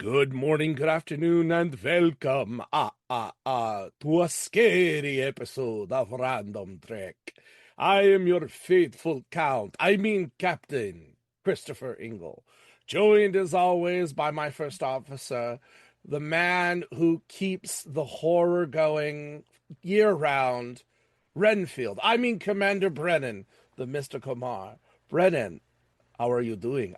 Good morning, good afternoon, and welcome to a scary episode of Random Trek. I am your faithful Captain Christopher Ingle, joined as always by my first officer, the man who keeps the horror going year-round, Commander Brennan, the Mr. Kumar. Brennan, how are you doing?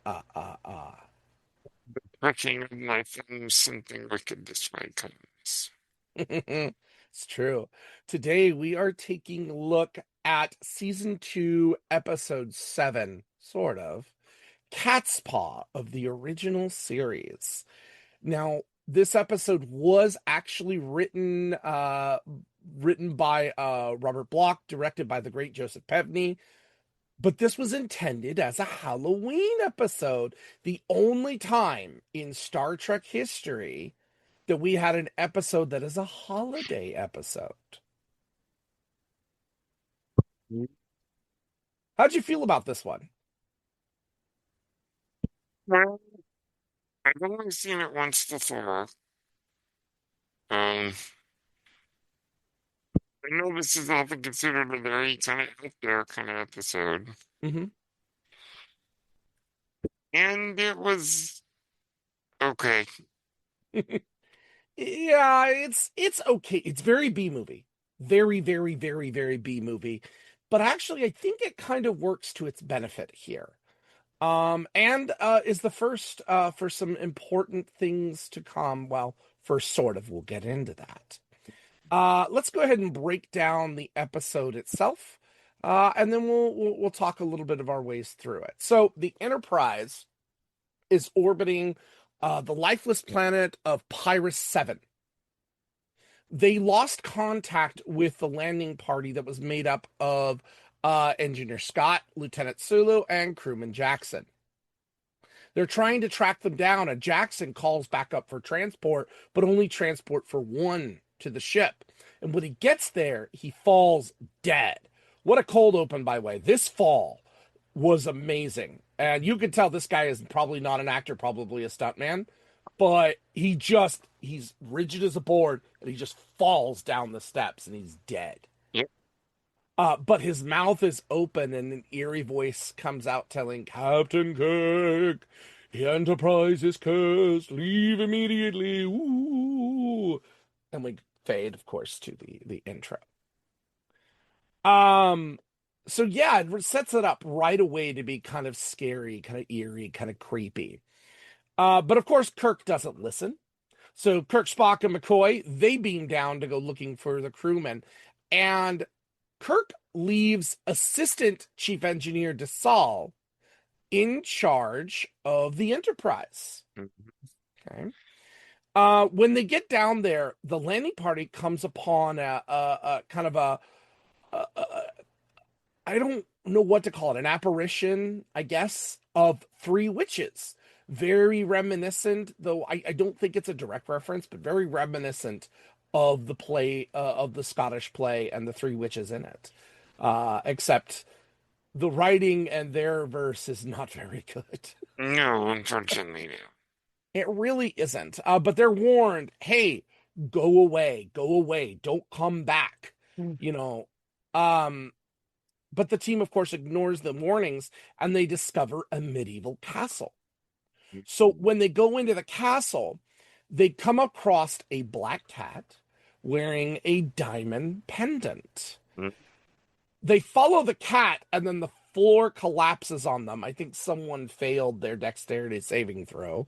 Working on my film something wicked this way comes. It's true. Today we are taking a look at season 2, episode 7, sort of, Catspaw of the original series. Now, this episode was actually written by Robert Bloch, directed by the great Joseph Pevney, but this was intended as a Halloween episode, the only time in Star Trek history that we had an episode that is a holiday episode. How'd you feel about this one? Well, I've only seen it once before. Um, I know this is often considered a very kind of out there kind of episode, Mm-hmm. and it was okay. Yeah, it's okay. It's very B movie. Very, very, very, very B movie. But actually, I think it kind of works to its benefit here. And is the first for some important things to come. Well, first sort of, we'll get into that. Let's go ahead and break down the episode itself, and then we'll talk a little bit of our ways through it. So the Enterprise is orbiting the lifeless planet of Pyrus 7. They lost contact with the landing party that was made up of Engineer Scott, Lieutenant Sulu, and Crewman Jackson. They're trying to track them down, and Jackson calls back up for transport, but only transport for one to the ship. And when he gets there, he falls dead. What a cold open, by the way. This fall was amazing. And you can tell this guy is probably not an actor, probably a stuntman, but he's rigid as a board, and he just falls down the steps and he's dead. Yep. But his mouth is open, and an eerie voice comes out telling Captain Kirk, the Enterprise is cursed, leave immediately. Ooh. And we fade, of course, to the intro. Um, so yeah, it sets it up right away to be kind of scary, kind of eerie, kind of creepy. But of course, Kirk doesn't listen. So Kirk, Spock, and McCoy, they beam down to go looking for the crewmen. And Kirk leaves Assistant Chief Engineer DeSalle in charge of the Enterprise. Mhm. Okay. When they get down there, the landing party comes upon a kind of a I don't know what to call it, an apparition, I guess, of three witches. Very reminiscent, though I don't think it's a direct reference, but very reminiscent of the play, of the Scottish play and the three witches in it. Except the writing and their verse is not very good. No, unfortunately, no. It really isn't. But they're warned, hey, go away, don't come back. Mm. You know, um, but the team, of course, ignores the warnings and they discover a medieval castle. So when they go into the castle, they come across a black cat wearing a diamond pendant. Mm. They follow the cat and then the floor collapses on them. I think someone failed their dexterity saving throw.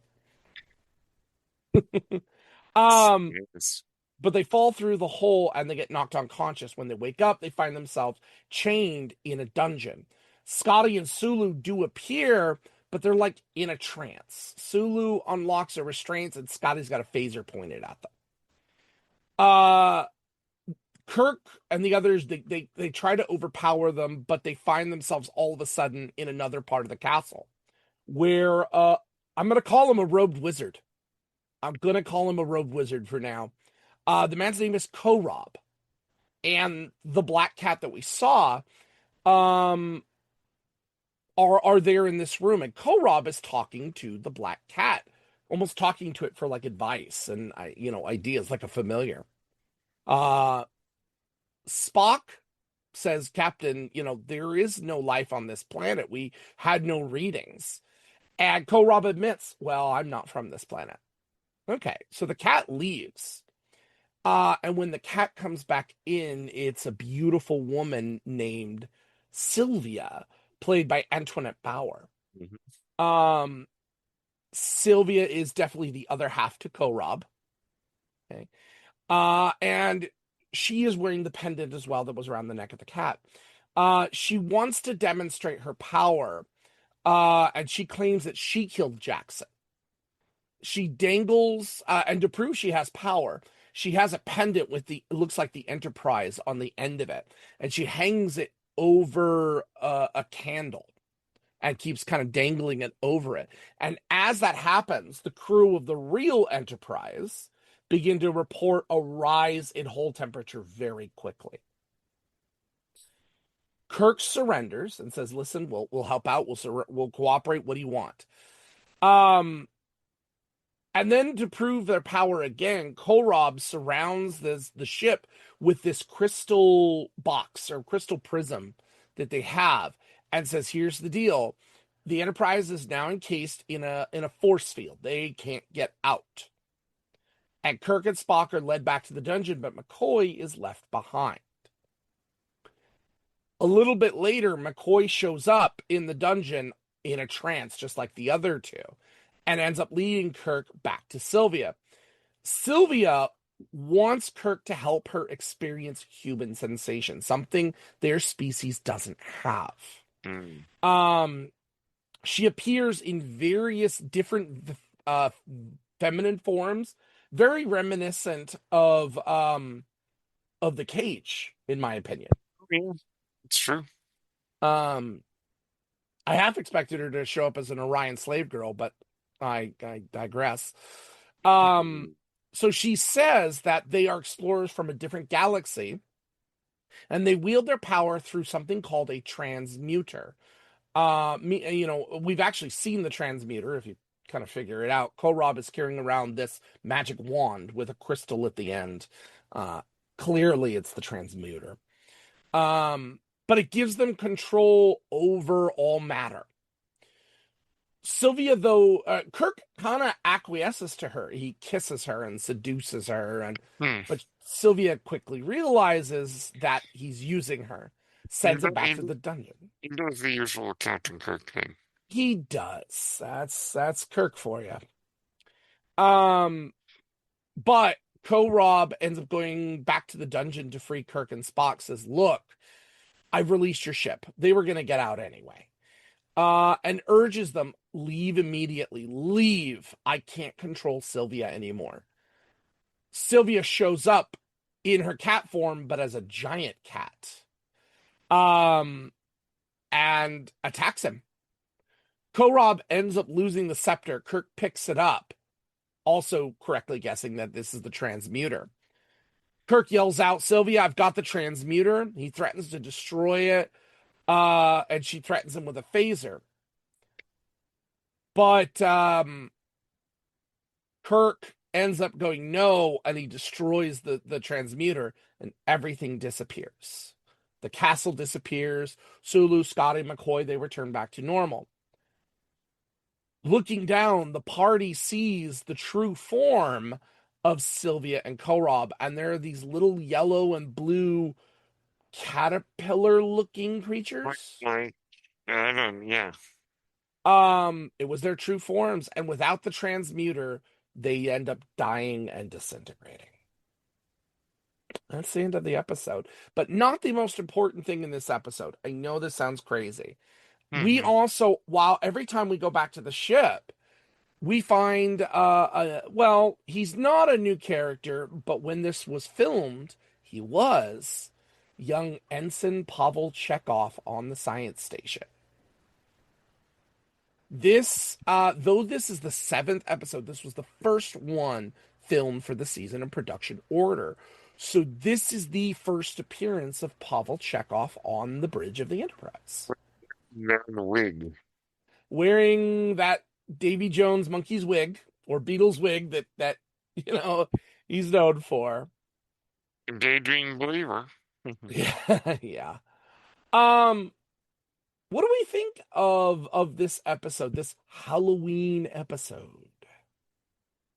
Um, Yes. but they fall through the hole and they get knocked unconscious. When they wake up, they find themselves chained in a dungeon. Scotty and Sulu do appear, but they're like in a trance. Sulu unlocks her restraints and Scotty's got a phaser pointed at them. Kirk and the others, they try to overpower them, but they find themselves all of a sudden in another part of the castle where I'm going to call him a robed wizard. I'm going to call him a robed wizard for now. The man's name is Korob, and the black cat that we saw um, are there in this room, and Korob is talking to the black cat. almost talking to it for like advice and ideas like a familiar. Uh Spock says, Captain, there is no life on this planet. We had no readings. And Korob admits, well, I'm not from this planet. Okay, so the cat leaves. And when the cat comes back in, it's a beautiful woman named Sylvia, played by Antoinette Bauer. Mhm. Um, Sylvia is definitely the other half to Korob. Okay. And she is wearing the pendant as well that was around the neck of the cat. She wants to demonstrate her power, and she claims that she killed Jackson. She dangles, and to prove she has power, she has a pendant with it looks like the Enterprise on the end of it, and she hangs it over a candle and keeps kind of dangling it over it. And as that happens, the crew of the real Enterprise begin to report a rise in hull temperature very quickly. Kirk surrenders and says, "Listen, we'll help out. We'll cooperate. What do you want?" Um, and then to prove their power again, Korob surrounds the ship with this crystal box or crystal prism that they have, and says, "Here's the deal: the Enterprise is now encased in a force field. They can't get out." And Kirk and Spock are led back to the dungeon, but McCoy is left behind. A little bit later, McCoy shows up in the dungeon in a trance, just like the other two, and ends up leading Kirk back to Sylvia. Sylvia wants Kirk to help her experience human sensation, something their species doesn't have. Mm. Um, she appears in various different feminine forms, very reminiscent of the Cage, in my opinion. Yeah, it's true. Um, I half expected her to show up as an Orion slave girl, but I digress. Um, Mm. so she says that they are explorers from a different galaxy, and they wield their power through something called a transmuter. We've actually seen the transmuter, if you kind of figure it out. Korob is carrying around this magic wand with a crystal at the end. Uh, Clearly, it's the transmuter. But it gives them control over all matter. Sylvia, though, Kirk kind of acquiesces to her. He kisses her and seduces her, Hmm. but Sylvia quickly realizes that he's using her, He, sends do- him back he, to the dungeon. he does the usual Captain Kirk thing. He does. That's Kirk for you. Um, but Rob ends up going back to the dungeon to free Kirk, and Spock says, "Look, I've released your ship. They were going to get out anyway." And urges them, "Leave immediately. Leave. I can't control Sylvia anymore." Sylvia shows up in her cat form, but as a giant cat. Um, and attacks him. Korob ends up losing the scepter. Kirk picks it up, also correctly guessing that this is the transmuter. Kirk yells out, "Sylvia, I've got the transmuter." He threatens to destroy it, and she threatens him with a phaser. But Kirk ends up going no, and he destroys the transmuter, and everything disappears. The castle disappears. Sulu, Scotty, McCoy, they return back to normal. Looking down, the party sees the true form of Sylvia and Korob, and there are these little yellow and blue caterpillar-looking Like, creatures. like, I don't, yeah. It was their true forms, and without the transmuter, they end up dying and disintegrating. That's the end of the episode, but not the most important thing in this episode. I know this sounds crazy. We Hmm. also, while every time we go back to the ship, we find well, he's not a new character, but when this was filmed, he was young Ensign Pavel Chekhov on the science station. This though this is the seventh episode, this was the first one filmed for the season in production order. So this is the first appearance of Pavel Chekhov on the bridge of the Enterprise, They're in the wig. wearing that Davy Jones monkey's wig. or Beatles wig that you know he's known for. Daydream believer. Yeah, yeah. Um, what do we think of this episode, this Halloween episode?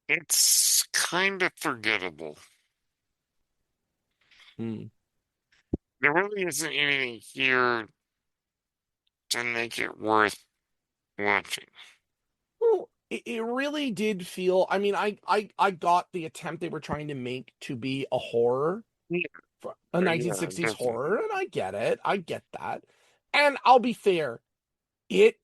It's kind of forgettable. Hmm. There really isn't anything here to make it worth watching. Well, it really did feel. I mean, I got the attempt they were trying to make to be a horror, Yeah, for a yeah, 1960s horror, definitely. and I get it. I get that. And I'll be fair, it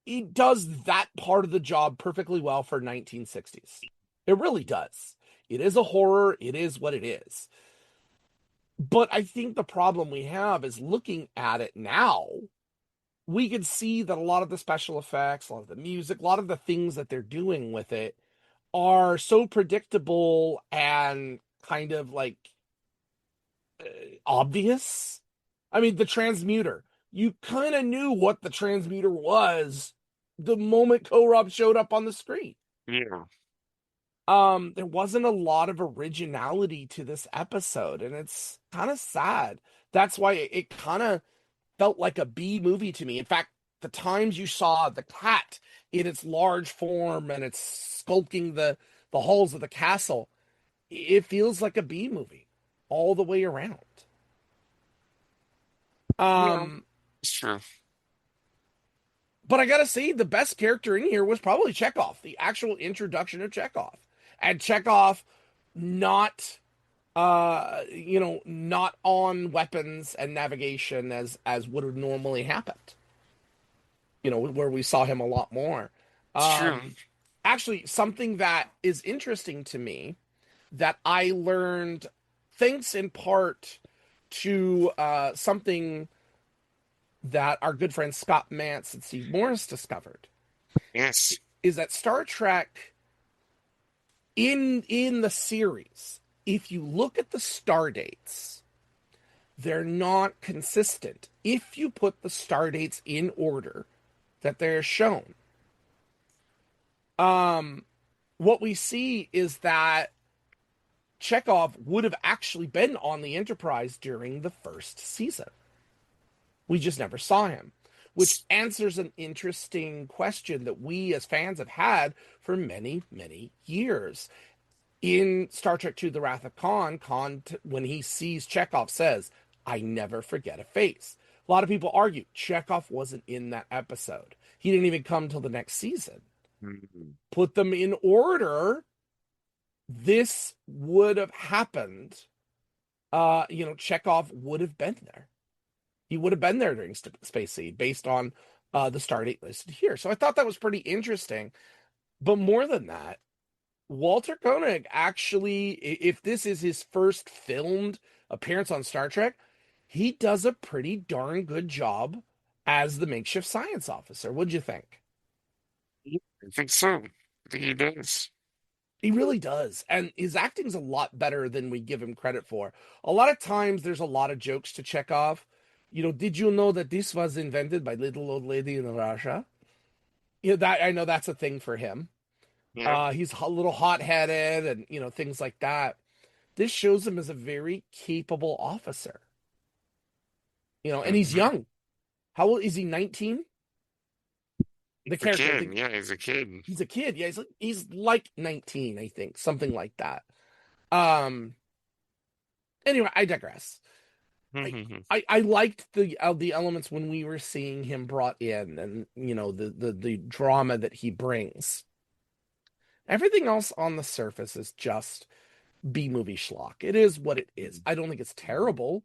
it does that part of the job perfectly well for 1960s. It really does. It is a horror, it is what it is. But I think the problem we have is looking at it now, we can see that a lot of the special effects, a lot of the music, a lot of the things that they're doing with it are so predictable and kind of like uh, obvious. I mean, the transmuter. You kind of knew what the transmuter was the moment Korob showed up on the screen. Yeah, There wasn't a lot of originality to this episode, and it's kind of sad. That's why it kind of felt like a B movie to me. In fact, the times you saw the cat in its large form and it's skulking the halls of the castle, it feels like a B movie all the way around. yeah, Um, it's true. but I gotta say, the best character in here was probably Chekhov, the actual introduction of Chekhov. And Chekhov not not on weapons and navigation as would have normally happened. Where we saw him a lot more. It's true. Um Actually, something that is interesting to me that I learned thanks in part to something that our good friends Scott Mantz and Steve Morris discovered Yes. is that Star Trek in the series, if you look at the star dates, they're not consistent. If you put the star dates in order that they're shown, um, what we see is that Chekhov would have actually been on the Enterprise during the first season. We just never saw him, which answers an interesting question that we as fans have had for many, many years. In Star Trek II: The Wrath of Khan, when he sees Chekhov, says, "I never forget a face." A lot of people argue Chekhov wasn't in that episode. He didn't even come till the next season. Mhm. Put them in order, this would have happened. Chekhov would have been there. He would have been there during Space Seed based on the stardate listed here. So I thought that was pretty interesting. But more than that, Walter Koenig actually, if this is his first filmed appearance on Star Trek, he does a pretty darn good job as the makeshift science officer. What'd you think? Yeah, I think so. I think he does. He really does. And his acting's a lot better than we give him credit for. A lot of times there's a lot of jokes to check off. Did you know that this was invented by little old lady in Russia? That I know that's a thing for him. Yeah. He's a little hot-headed and things like that. This shows him as a very capable officer. And he's Hmm. young. How old is he? 19? The A character, I kid. think Yeah, he's a kid. he's a kid. Yeah, he's like 19, I think, something like that. Um. Anyway, I digress. I Mhm. I liked the elements when we were seeing him brought in, and the drama that he brings. Everything else on the surface is just B movie schlock. It is what it is. I don't think it's terrible,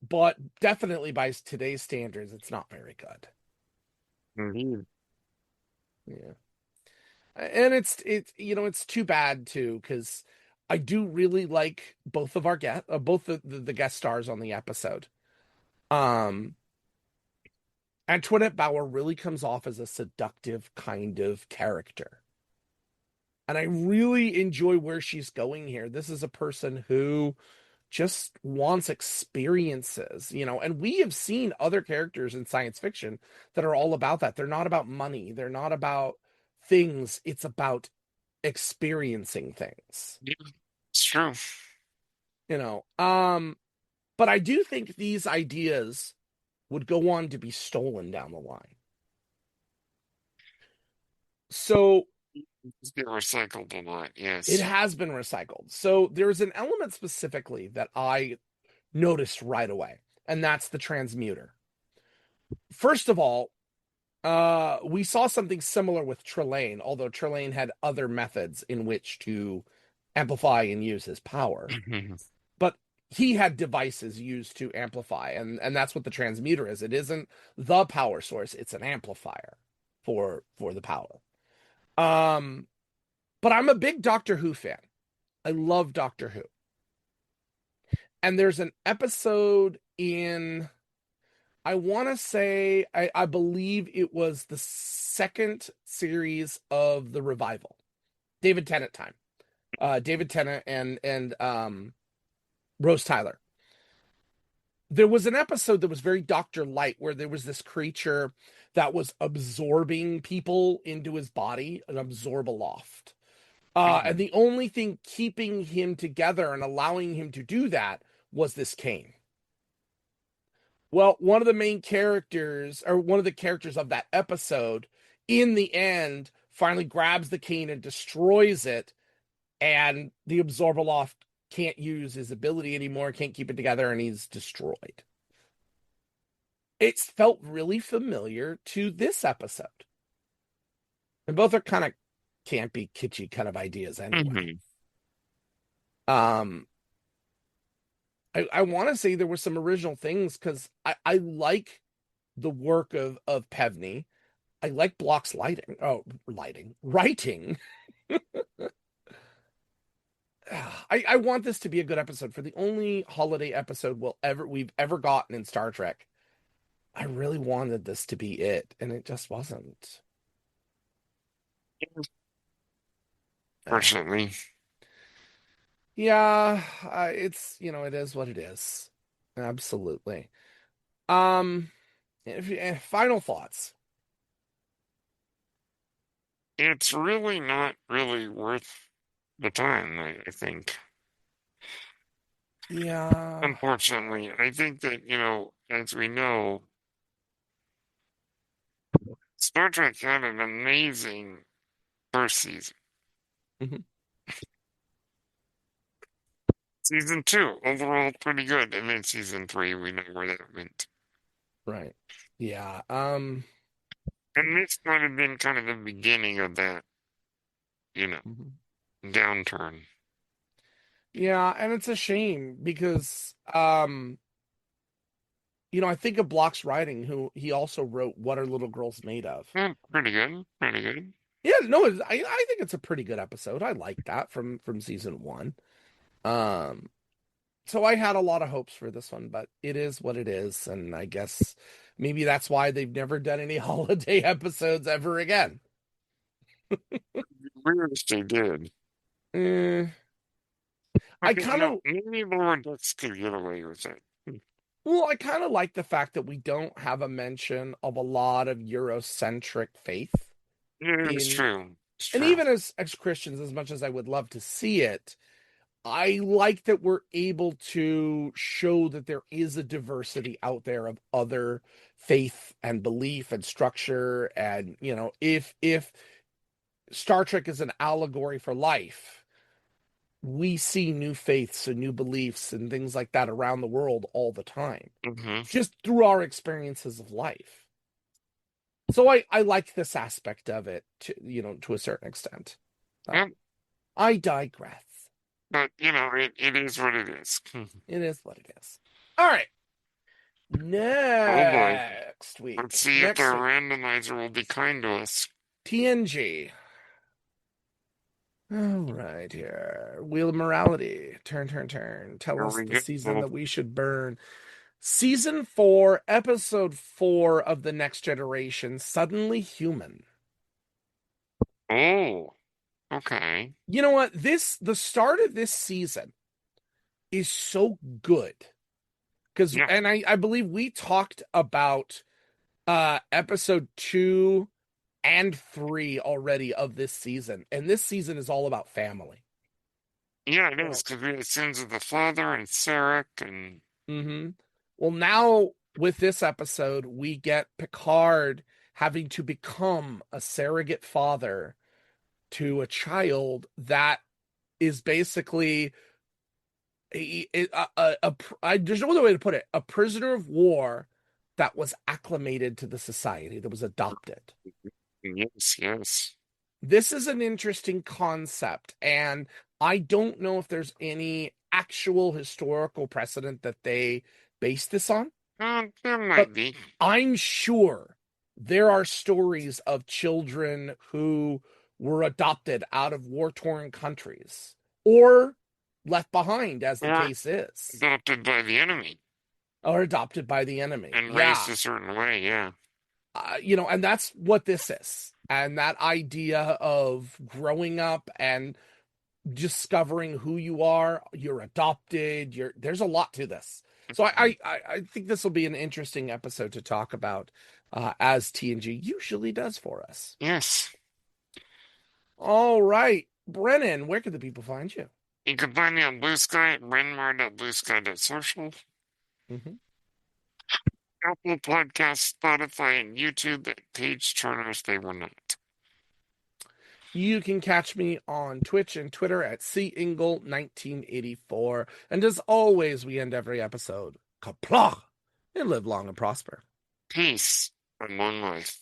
but definitely by today's standards, it's not very good. Indeed. Yeah. And it's too bad too because I do really like both of our both the guest stars on the episode. Um, Antoinette Bauer really comes off as a seductive kind of character, and I really enjoy where she's going here. This is a person who just wants experiences, and we have seen other characters in science fiction that are all about that. They're not about money, they're not about things, it's about experiencing things, Yeah, it's true. you know. But I do think these ideas would go on to be stolen down the line. So It's been recycled a lot, it yes. has been recycled. So there's an element specifically that I noticed right away, and that's the transmuter. First of all, we saw something similar with Trelane, although Trelane had other methods in which to amplify and use his power. But he had devices used to amplify, and that's what the transmuter is. It isn't the power source, it's an amplifier for the power. Um, but I'm a big Doctor Who fan. I love Doctor Who. And there's an episode in, I want to say, I believe it was the second series of the revival, David Tennant time. David Tennant and Rose Tyler. There was an episode that was very Doctor Light, where there was this creature that was absorbing people into his body, an absorbaloft. And the only thing keeping him together and allowing him to do that was this cane. Well, one of the main characters, or one of the characters of that episode, in the end, finally grabs the cane and destroys it, and the Absorbaloft can't use his ability anymore, can't keep it together, and he's destroyed. It's felt really familiar to this episode. And both are kind of campy, kitschy kind of ideas anyway. Mhm. Um, I want to say there were some original things because I like the work of Pevney. I like Block's lighting. Oh, lighting, writing. I want this to be a good episode. For the only holiday episode we've ever gotten in Star Trek, I really wanted this to be it, and it just wasn't. Uh, Fortunately. yeah, it's it is what it is. Absolutely. Um, final thoughts. It's really not really worth the time, I think. Yeah. Unfortunately, I think that, as we know, Star Trek had an amazing first season. Mhm. Season two, overall pretty good. And then season three, we know where that went. Right. Yeah. And this might have been kind of the beginning of that, you know, Mhm. downturn. Yeah, and it's a shame because I think of Block's writing, who he also wrote What Are Little Girls Made Of? Yeah, pretty good. Pretty good. Yeah, no, I think it's a pretty good episode. I like that from season one. Um, so I had a lot of hopes for this one, but it is what it is, and I guess maybe that's why they've never done any holiday episodes ever again. Wish they did. Eh, I But, kind of maybe Lower Decks could get away with it. well, I kind of like the fact that we don't have a mention of a lot of Eurocentric faith Yeah, it's in, true. It's and true. even as Christians, as much as I would love to see it, I like that we're able to show that there is a diversity out there of other faith and belief and structure. And, if Star Trek is an allegory for life, we see new faiths and new beliefs and things like that around the world all the time, Hmm. just through our experiences of life. So I like this aspect of it to a certain extent. Uh, Yep. I digress. But, it is what it is. It is what it is. All right. Oh boy. Next Let's week. see if the Next week. randomizer will be kind to us. TNG. All right, here. Wheel of Morality. Turn, turn, turn. Tell Here us we the season go. that we should burn. Season 4, episode 4 of The Next Generation, Suddenly Human. Oh, okay. You know what? The start of this season is so good. Yeah. And I believe we talked about episode 2 and 3 already of this season. And this season is all about family. Yeah, it is, because we had sins of the father and Sarek and Mm-hmm. Well, now with this episode, we get Picard having to become a surrogate father to a child that is basically there's no other way to put it, a prisoner of war that was acclimated to the society, that was adopted. yes, yes. This is an interesting concept, and I don't know if there's any actual historical precedent that they base this on, There but might be. I'm sure there are stories of children who were adopted out of war-torn countries or left behind, as the Or case is, adopted by the enemy or adopted by the enemy. and raised Yeah. a certain way, yeah. And that's what this is. And that idea of growing up and discovering who you are, you're adopted, there's a lot to this. So I think this will be an interesting episode to talk about, as TNG usually does for us. Yes. All right, Brennan, where can the people find you? You can find me on Blue Sky at brennmar.bluesky.social, Mhm. Apple Podcasts, Spotify, and YouTube at Page Turners They Were Not. You can catch me on Twitch and Twitter at Ingle1984. And as always, we end every episode, kapla, and live long and prosper. Peace and long life.